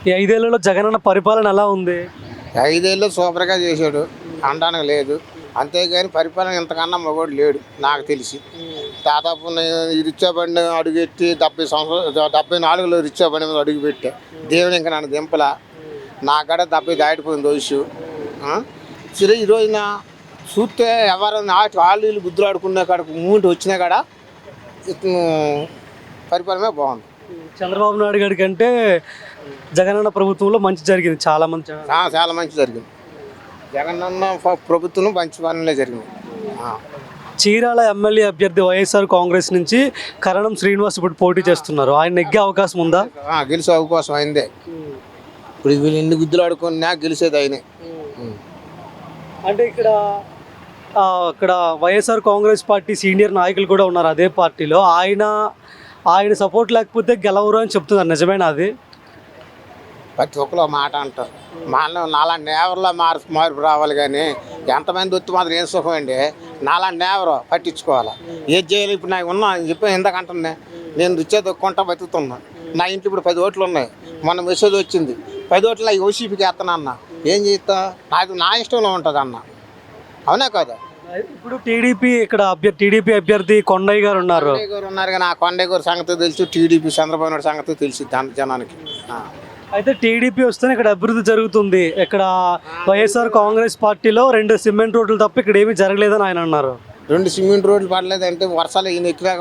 ఈ 5 ఏళ్లలో జగనన్న పరిపాలన ఎలా ఉంది? 5 ఏళ్ళు సూపర్గా చేశాడు అనడానికి లేదు. అంతేగాని పరిపాలన ఇంతకన్నా మగోడు లేడు నాకు తెలిసి. దాదాపు నేను ఈ రిక్షా బండి అడుగెట్టి 70 సంవత్సరాలు 74లో రిక్షా బండి మీద అడుగు పెట్టా. దేవుని ఇంకా నన్ను దింపలా. నా కాడ 70 దాటిపోయింది వయసు. సరే ఈ రోజున చూస్తే ఎవరైనా వాళ్ళు వీళ్ళు బుద్ధులు ఆడుకునే కాడకు మూమెంట్ వచ్చినా కాడ ఇతను పరిపాలనే బాగుంది. చంద్రబాబు నాయుడు గారి కంటే జగనన్న ప్రభుత్వంలో మంచి జరిగింది, చాలా మంది. చాలా మంచి జరిగింది. జగనన్న ప్రభుత్వం మంచి పనులే జరిగింది. చీరాల ఎమ్మెల్యే అభ్యర్థి వైఎస్ఆర్ కాంగ్రెస్ నుంచి కరణం శ్రీనివాస్ ఇప్పుడు పోటీ చేస్తున్నారు. ఆయన నెగ్గే అవకాశం ఉందా? గెలిచే అవకాశం అయిందే. ఇప్పుడు వీళ్ళు ఎన్ని గుద్దులు ఆడుకున్నా గెలిచేది ఆయనే. అంటే ఇక్కడ వైఎస్ఆర్ కాంగ్రెస్ పార్టీ సీనియర్ నాయకులు కూడా ఉన్నారు అదే పార్టీలో. ఆయన సపోర్ట్ లేకపోతే గెలవరు అని చెప్తున్నారు, నిజమేనా అది? ప్రతి ఒక్కరు మాట అంటారు. నాలా నేవర్లో మార్పు రావాలి. కానీ ఎంతమంది వచ్చి మాత్రం ఏం సుఖం అండి. నాలా నేవరు పట్టించుకోవాలి. ఏది చేయాలి? ఇప్పుడు నాకు ఉన్నా చెప్పి ఇందాక అంటున్నా, నేను రుచే దొక్కుంటా బతుకుతున్నా. నా ఇంట్లో ఇప్పుడు 10 ఓట్లు ఉన్నాయి. మొన్న మెసేజ్ వచ్చింది 10 ఓట్లు అవి ఓసీపీకి వేస్తాను అన్న. ఏం చేస్తా? నాకు నా ఇష్టంలో ఉంటుంది అన్న. అవునా కదా? ఇప్పుడు టీడీపీ అభ్యర్థి కొండయ్య గారు ఉన్నారు. కానీ ఆ కొండయ్య గారి సంగతి తెలుసు, టీడీపీ చంద్రబాబు నాయుడు సంగతి తెలిసి జనానికి. అయితే టీడీపీ వస్తేనే ఇక్కడ అభివృద్ధి జరుగుతుంది. ఇక్కడ వైఎస్ఆర్ కాంగ్రెస్ పార్టీలో 2 సిమెంట్ రోడ్లు తప్ప ఇక్కడ ఏమీ జరగలేదని ఆయన అన్నారు. 2 సిమెంట్ రోడ్లు పడలేదంటే వర్షాలు ఈయన ఎక్కినాక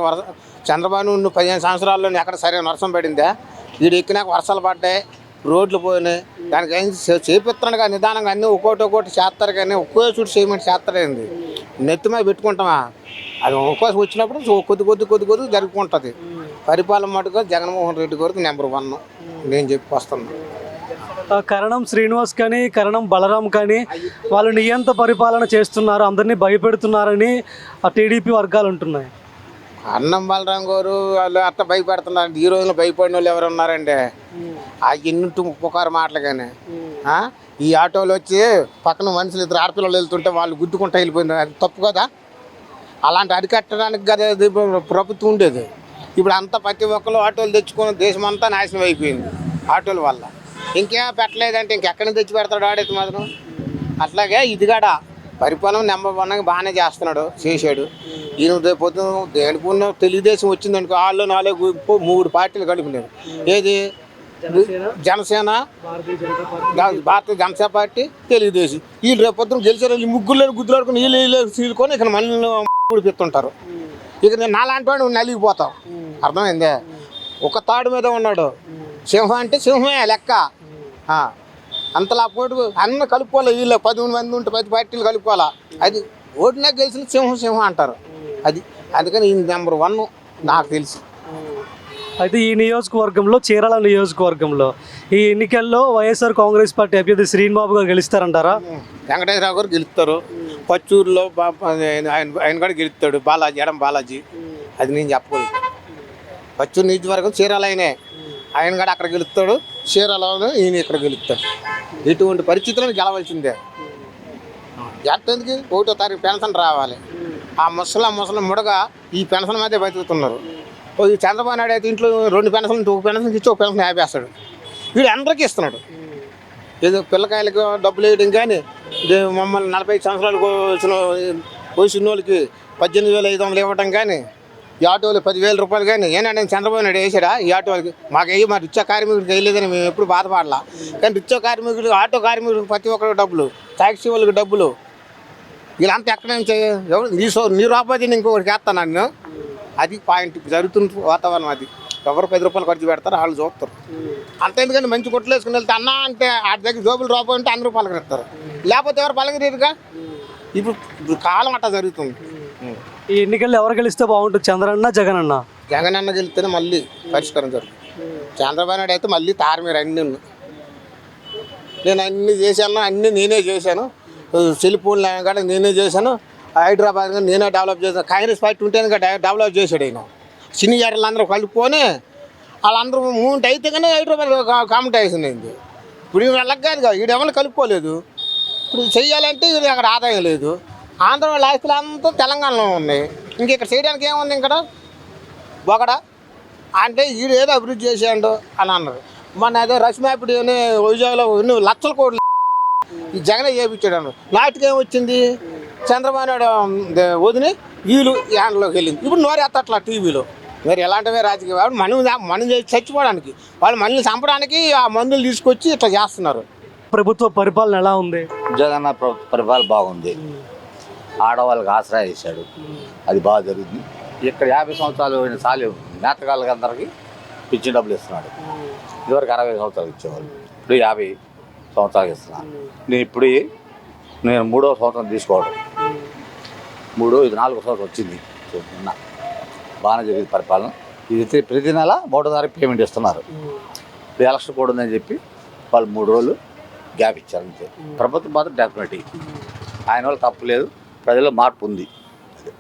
చంద్రబాబు నుండి 15 సంవత్సరాల్లో ఎక్కడ సరైన వర్షం పడిందా? వీడు ఎక్కినాక వర్షాలు పడ్డాయి, రోడ్లు పోయినాయి. దానికి ఏం చేపిస్తున్నాడు కానీ నిదానంగా అన్నీ ఒక్కోటి చేస్తారు. కానీ ఒక్కో చోటు చేయమని చేస్తారేంది? నెత్తిమీ పెట్టుకుంటామా? అది ఒక్కోసం వచ్చినప్పుడు కొద్ది జరుగుతుంటుంది. పరిపాలన మటుకు జగన్మోహన్ రెడ్డి గారికి నెంబర్ 1 నేను చెప్పి వస్తున్నాను. కరణం శ్రీనివాస్ కానీ కరణం బలరాం కానీ వాళ్ళు నియంత పరిపాలన చేస్తున్నారు, అందరినీ భయపెడుతున్నారని ఆ టీడీపీ వర్గాలు ఉంటున్నాయి. అన్నం బలరాం గారు వాళ్ళు అట్లా భయపెడుతున్నారు. ఈ రోజున భయపడిన వాళ్ళు ఎవరు ఉన్నారండి? ఆ ఎన్నింటి పుకారు మాటలు. కానీ ఈ ఆటోలు వచ్చి పక్కన మనుషులు 2 ఆడపిల్లలు వెళ్తుంటే వాళ్ళు గుద్దుకుంటూ వెళ్ళిపోయింది. అది తప్పు కదా? అలాంటి అరికట్టడానికి కదా ప్రభుత్వం ఉండేది. ఇప్పుడు అంతా ప్రతి ఒక్కరు ఆటోలు తెచ్చుకొని దేశం అంతా నాశనం అయిపోయింది ఆటోల వల్ల. ఇంకేం పెట్టలేదంటే ఇంకెక్కడి నుంచి తెచ్చి పెడతాడు ఆడైతే మాత్రం. అట్లాగే ఇది కూడా పరిపాలన నెంబర్ 1 బాగానే చేశాడు. ఈయన రేపు దేనికున్న తెలుగుదేశం వచ్చిందనుకో, వాళ్ళు 3 పార్టీలు కలిపినారు. ఏది? జనసేన, భారతీయ జనతా పార్టీ, తెలుగుదేశం. వీళ్ళు రేపు పొద్దున గెలిచారు. ఈ ముగ్గురు గుద్దులాడుకుని వీళ్ళు సీలుకొని ఇక్కడ మళ్ళీ ఊడిపిస్తుంటారు. ఇక నేను నాలాంటి వాడు నలిగిపోతాం. అర్థమైందే? ఒక తాడు మీద ఉన్నాడు. సింహం అంటే సింహమే లెక్క. అంతలా పోటు అన్న కలుపుకోవాలి. వీళ్ళు 10 మంది ఉంటే 10 పార్టీలు కలుపుకోవాలా. అది ఓటునే గెలిచిన సింహం అంటారు. అందుకని ఈ నెంబర్ 1 నాకు తెలుసు. అయితే ఈ నియోజకవర్గంలో, చీరాల నియోజకవర్గంలో ఈ ఎన్నికల్లో వైఎస్ఆర్ కాంగ్రెస్ పార్టీ అభ్యర్థి శ్రీనిబాబు గారు గెలుస్తారంటారా? వెంకటేశ్వరరావు గారు గెలుస్తారు. పచ్చూరులో ఆయన కూడా గెలుస్తాడు. ఎడం బాలాజీ. అది నేను చెప్పకూడదు. పచ్చూరు నియోజకవర్గం చీరాల ఆయన కూడా అక్కడ గెలుస్తాడు. చీరాలలో ఈయన ఇక్కడ గెలుస్తాడు. ఇటువంటి పరిస్థితులను గెలవలసిందే. ఎందుకు? 1వ తారీఖు పెన్షన్ రావాలి. ఆ ముసలి ముడగా ఈ పెన్షన్ మధ్య బతుకుతున్నారు. చంద్రబాబు నాయుడు అయితే ఇంట్లో 2 పెన్షన్లు 1 పెన్షన్ ఇచ్చి 1 పెన్షన్ ఆపేస్తాడు. వీడు అందరికీ ఇస్తున్నాడు. ఏదో పిల్లకాయలకు డబ్బులు వేయడం కానీ, మమ్మల్ని 45 సంవత్సరాలకు వచ్చిన వాళ్ళకి 18,500 ఇవ్వడం కానీ, ఈ ఆటోలు 10,000 రూపాయలు కానీ ఏంటంటే చంద్రబాబు నాయుడు వేసాడా ఈ ఆటోలకి? మా రిక్షా కార్మికుడికి వేయలేదని మేము ఎప్పుడు బాధపడాలా. కానీ రిక్షా కార్మికుడు, ఆటో కార్మికుడికి ప్రతి ఒక్కరికి డబ్బులు, టాక్సీ వాళ్ళకి డబ్బులు. వీళ్ళంతా ఎక్కడ నుంచి ఎవరు నీ రూపాయలు ఇంకొకరికి వేస్తాను నేను. అది పాయింట్. జరుగుతున్న వాతావరణం అది. ఎవరు 10 రూపాయలు ఖర్చు పెడతారు, వాళ్ళు చూస్తారు. అంత ఎందుకంటే మంచి కొట్లు వేసుకుని వెళ్తే అన్న అంటే ఆడి దగ్గర జోబులు రూపాయలు ఉంటే అందరూ పలకరిస్తారు. లేకపోతే ఎవరు పలకరీరుగా. ఇప్పుడు కాలం అట్లా జరుగుతుంది. ఈ ఎన్నికల్లో ఎవరు గెలిస్తే బాగుంటుంది? చంద్రన్న, జగనన్న? జగనన్న గెలిస్తేనే మళ్ళీ పరిష్కారం జరుగుతుంది. చంద్రబాబు నాయుడు అయితే మళ్ళీ తారమీర అన్నీ నేను అన్నీ చేశాను. అన్నీ నేనే చేశాను. సెల్ ఫోన్లు కూడా నేనే చేశాను. హైదరాబాద్ నేనే డెవలప్ చేశాను. కాంగ్రెస్ పార్టీ ఉంటేనే డెవలప్ చేశాడు ఆయన. సీనియర్లు అందరూ కలుపుకొని వాళ్ళందరూ మూమెంట్ అయితే కానీ హైదరాబాద్ కాంపిటీషన్ అయింది. ఇప్పుడు వెళ్ళక కాదుగా, వీడెవరిని కలుపుకోలేదు. ఇప్పుడు చెయ్యాలంటే అక్కడ ఆదాయం లేదు. ఆంధ్ర వాళ్ళ ఆస్తులు అంతా తెలంగాణలో ఉన్నాయి. ఇక్కడ చేయడానికి ఏముంది? ఇక్కడ ఒకడ అంటే వీడు ఏదో అభివృద్ధి చేసాడు అని అన్నారు. మొన్న అదే రశ్మాపిడి వైజాగ్లో నువ్వు లక్షల కోట్లు ఈ జగనే చేయించాడు. నాటికి ఏమొచ్చింది, చంద్రబాబు నాయుడు వదిని వీళ్ళు యాన్లోకి వెళ్ళింది. ఇప్పుడు నోరు ఎత్తట్లా టీవీలో. మరి ఎలాంటివే రాజకీయ మనం చచ్చిపోవడానికి, వాళ్ళు మనల్ని చంపడానికి ఆ మందులు తీసుకొచ్చి ఇట్లా చేస్తున్నారు. ప్రభుత్వ పరిపాలన ఎలా ఉంది? జగన్ పరిపాలన బాగుంది. ఆడవాళ్ళకి ఆసరా చేశాడు, అది బాగా జరుగుతుంది. ఇక్కడ 50 సంవత్సరాలు చాలు నేతగాళ్ళకి అందరికీ పిచ్చి డబ్బులు ఇస్తున్నాడు. ఇదివరకు 60 సంవత్సరాలు ఇచ్చేవాళ్ళు, ఇప్పుడు 50 సంవత్సరాలు ఇస్తున్నాను. నేను 3వ సంవత్సరం తీసుకోవడం, ఇది 4వ సంవత్సరం వచ్చింది. నిన్న బాగానే జరిగింది పరిపాలన. ఇది ప్రతి నెల 3వ తారీఖు పేమెంట్ ఇస్తున్నారు. ఇప్పుడు ఎలక్షన్ కూడా ఉందని చెప్పి వాళ్ళు 3 రోజులు గ్యాప్ ఇచ్చారు అంతే. ప్రభుత్వం మాత్రం డెఫినెట్లీ ఆయన వల్ల తప్పు లేదు, ప్రజల్లో మార్పు ఉంది.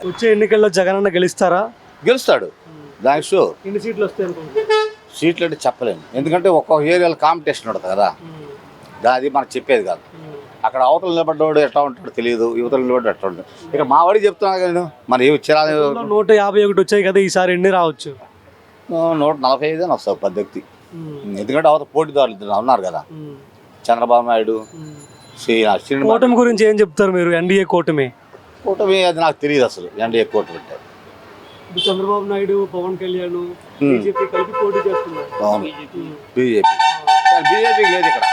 వచ్చే ఎన్నికల్లో జగన్ అన్న గెలుస్తారా? గెలుస్తాడు, దానికి షో. ఎన్ని సీట్లు వస్తాయి అనుకుంటున్నారు? సీట్లు అంటే చెప్పలేము, ఎందుకంటే ఒక్కొక్క ఏరియాలో కాంపిటీషన్ ఉంటుంది కదా, అది మనకు చెప్పేది కాదు. అక్కడ అవతల నిలబడ్డాడు ఎట్లా ఉంటాడో తెలియదు, యువతలు నిలబడ్డ ఎట్లా ఉంటాడు. ఇక మా వాడికి చెప్తున్నా కదా నేను, మన ఏమి ఇచ్చేలా 151 వచ్చాయి కదా, ఈసారి ఎన్ని రావచ్చు? 145 అని వస్తావు పద్ధతి. ఎందుకంటే అవతల పోటీదారులు ఇద్దరు ఉన్నారు కదా, చంద్రబాబు నాయుడు, కూటమి గురించి ఏం చెప్తారు మీరు? ఎన్డీఏ కూటమి అది నాకు తెలియదు అసలు. ఎన్డీఏ కూటమి అంటే చంద్రబాబు నాయుడు, పవన్ కళ్యాణ్, బీజేపీ కలిపి పోటీ చేస్తున్నారు. అవును, బీజేపీకి లేదు ఇక్కడ,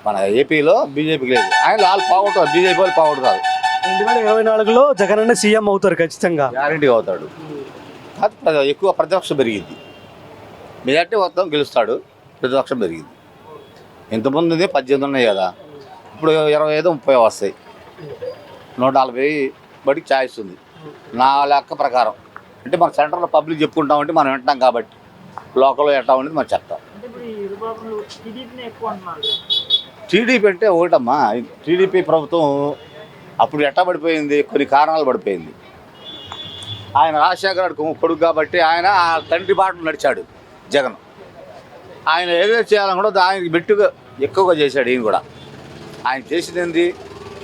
మన ఏపీలో బీజేపీకి లేదు. ఆయన వాళ్ళు పోగొట్టారు, బీజేపీ వాళ్ళు పోగొట్టారు. 2024లో జగన్ అన్న సీఎం అవుతారు ఖచ్చితంగా, గ్యారెంటీ అవుతాడు. ఎక్కువ ప్రతిపక్షం పెరిగింది, మెజార్టీ మొత్తం గెలుస్తాడు, ప్రతిపక్షం పెరిగింది. ఇంతకుముందు 18 ఉన్నాయి కదా, ఇప్పుడు 25 30 వస్తాయి. 140 బడికి ఛాయిస్ ఉంది నా లెక్క ప్రకారం. అంటే మన సెంటర్లో పబ్లిక్ చెప్పుకుంటామంటే మనం వింటాం కాబట్టి, లోకల్లో ఎట్లా ఉండేది మనం చెప్తాం. టీడీపీ అంటే ఒకటమ్మా, టీడీపీ ప్రభుత్వం అప్పుడు ఎట్టా పడిపోయింది, కొన్ని కారణాలు పడిపోయింది. ఆయన రాజశేఖర కొడుకు కాబట్టి ఆయన తండ్రి బాటలు నడిచాడు జగన్. ఆయన ఏదో చేయాలని కూడా ఆయనకి బెట్టుగా ఎక్కువగా చేశాడు. ఈయన కూడా ఆయన చేసింది ఏంది,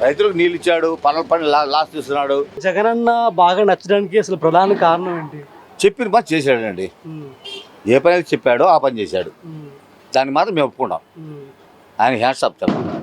రైతులకు నీళ్ళు ఇచ్చాడు, పనులు లాస్ తీస్తున్నాడు. జగన్ అన్న బాగా నచ్చడానికి అసలు ప్రధాన కారణం ఏంటి? చెప్పిన పని చేశాడండి. ఏ పని అయితే చెప్పాడో ఆ పని చేశాడు, దాన్ని మాత్రం మేము ఒప్పుకుంటాం. ఆయన హ్యాండ్స్ అప్ చెప్పండి.